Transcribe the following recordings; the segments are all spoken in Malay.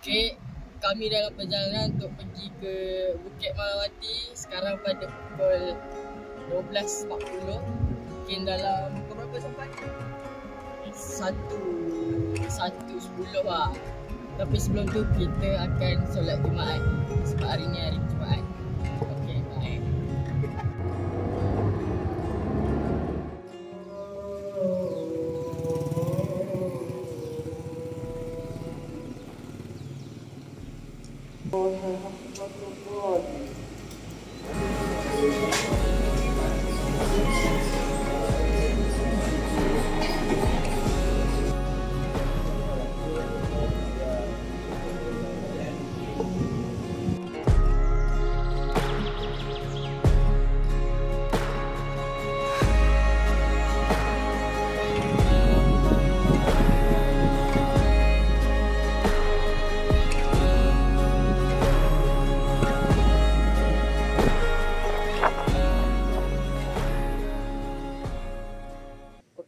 Okey, kami dalam perjalanan untuk pergi ke Bukit Marawati. Sekarang pada pukul 12.40. Mungkin dalam pukul berapa sampai? 1.10 lah. Tapi sebelum tu kita akan solat Jumaat sebab hari ni hari Jumaat. Okey, baik.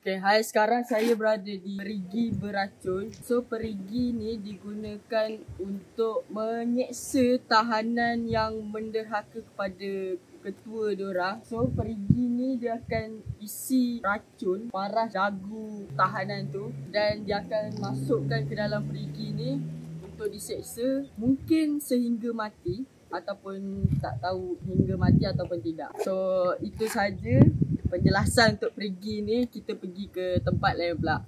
Okay, hai, sekarang saya berada di Perigi Beracun. So, perigi ni digunakan untuk menyeksa tahanan yang menderhaka kepada ketua diorang. So, perigi ni dia akan isi racun paras dagu tahanan tu dan dia akan masukkan ke dalam perigi ni untuk diseksa, mungkin sehingga mati ataupun tak tahu hingga mati ataupun tidak. So, itu saja penjelasan untuk perigi ni. Kita pergi ke tempat lain pula.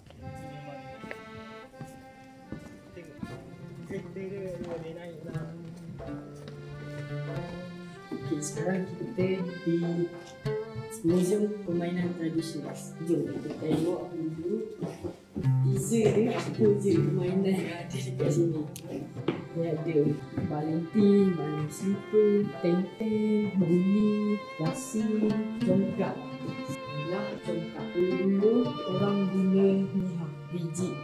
Okay, sekarang kita di Museum Permainan Tradisional. Jom kita tengok dulu teaser dia, apa je permainan yang ada dekat sini. Dia ada balentin, baling slipper, tenteng, bunyi, gasing, jongkak. Inilah jongkak. Dulu orang guna ni biji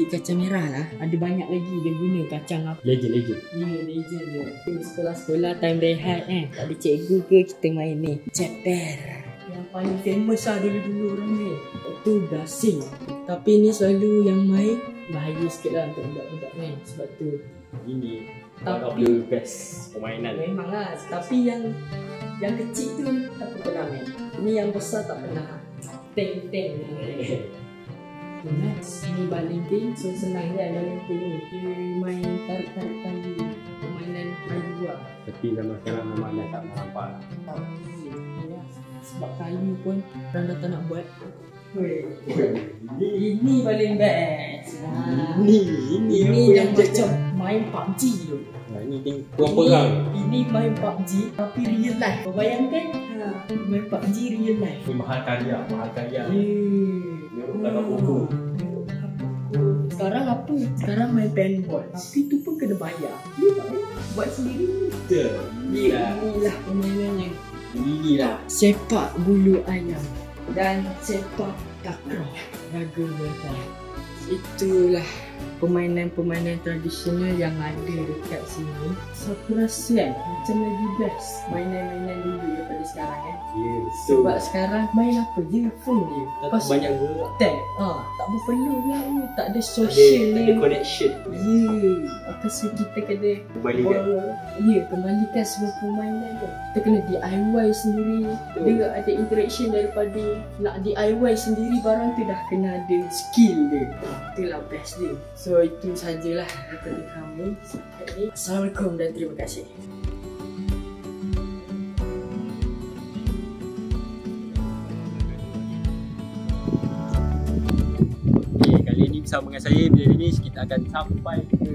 kacang merah lah. Ada banyak lagi dia guna kacang apa? Legend. Ya, legend dia. Sekolah-sekolah time rehat tak ada cikgu ke, kita main ni. Ceper. Yang paling famous lah dulu-dulu orang ni. Itu gasing. Tapi ni selalu yang main bahaya sikit lah untuk budak-budak main. Sebab tu ini tapi best permainan. memang lah. Tapi yang kecil tu tak pernah main. Ini yang besar tak pernah. Teng-teng. Next, ini balentin. So senang je balentin ni. Dia main tarik-tarik tali. Permainan kayu lah. Tapi zaman sekarang memang dah tak nampak lah. Sebab kayu pun orang dah tak nak buat. Ini paling best. Ini yang macam main PUBG tu. Ini tengok perang. Ini main PUBG tapi real life. Kau bayangkan main PUBG real life. Ini mahal karya. Bukan buku. Sekarang apa? Sekarang main paintball. Tapi tu pun kena bayar. Dia tak boleh buat sendiri. Betul. Inilah permainannya. Inilah Sepak bulu ayam dan sepak takraw raga mereka. Itulah permainan-permainan tradisional yang ada dekat sini. So aku rasa macam lagi best mainan-mainan dulu daripada sekarang kan. Sebab sekarang main apa je, phone je. Tak banyak gerak. Tak berperlu lah, tak ada social Tak ada connection. Apa sih kita kena Kembalikan. kembalikan semua permainan tu. Kita kena DIY sendiri. Dia ada interaction daripada nak DIY sendiri barang tu dah kena ada skill dia. Itulah best dia. So itu sajalah daripada kami setakat ni. Assalamualaikum dan terima kasih. Okay, kali ini bersama dengan saya Bila Danish, kita akan sampai ke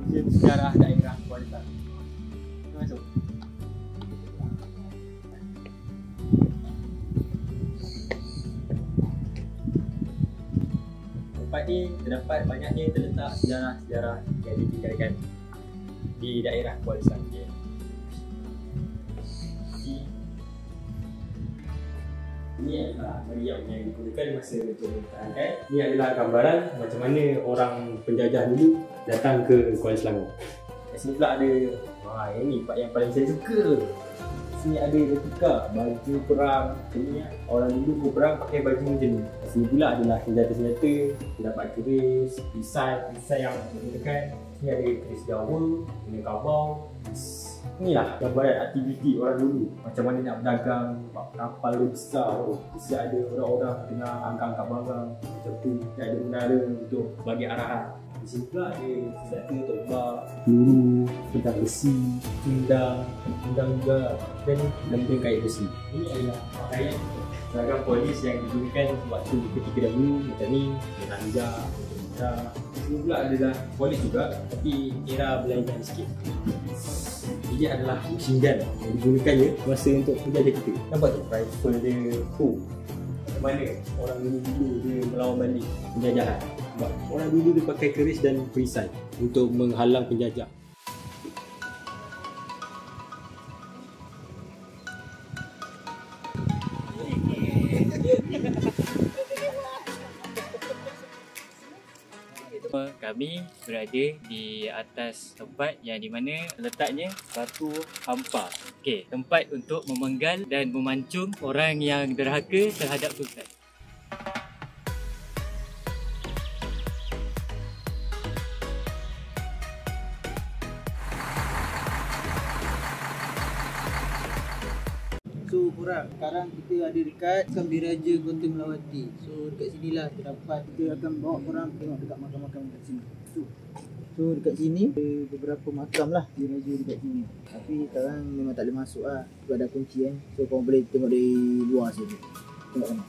Museum Sejarah Daerah Kuala. Masuk. Tempat ni terdapat banyaknya terletak sejarah-sejarah yang ditinggalkan di daerah Kuala Lumpur. Ini adalah meriam yang digunakan masa pemerintahan. Ini adalah gambaran macam mana orang penjajah dulu datang ke Kuala Selangor. Kat sini pula ada, ini part yang paling saya suka. Sini ada replika baju perang. Ini orang dulu berperang pakai baju macam ni. Sini pula adalah senjata-senjata, terdapat keris, perisai yang digunakan Ni ada keris Jawa, Minangkabau. Inilah gambaran aktiviti orang dulu. Macam mana nak berdagang, kapal dia besar tu. Mesti ada orang-orang tengah angkat-angkat barang. Macam tu, dia ada menara untuk bagi arahan. Di sini pula ada senjata, tombak, peluru, pedang besi, undang juga dan lembing kayu besi. Ini adalah pakaian seragam polis yang digunakan waktu ketika dahulu macam ni, dengan hijab, ini pula adalah polis juga tapi era berlainan sikit. Ini adalah machine gun yang digunakannya masa untuk penjajah kita. Nampak tu rifle dia macam mana orang dulu dia melawan balik penjajahan. Sebab orang dulu dia pakai keris dan perisai untuk menghalang penjajah. Kami berada di atas tempat yang di mana letaknya batu hampa. Okey, tempat untuk memenggal dan memancung orang yang derhaka terhadap Sultan. So korang, sekarang kita ada dekat Makam Diraja Kota Melawati. So dekat sinilah terdapat, kita akan bawa korang tengok dekat makam-makam dekat sini. So dekat sini ada beberapa makam lah Diraja dekat sini. Tapi sekarang memang tak boleh masuk lah sebab ada kunci kan. So korang boleh tengok dari luar saja. Tengok sana.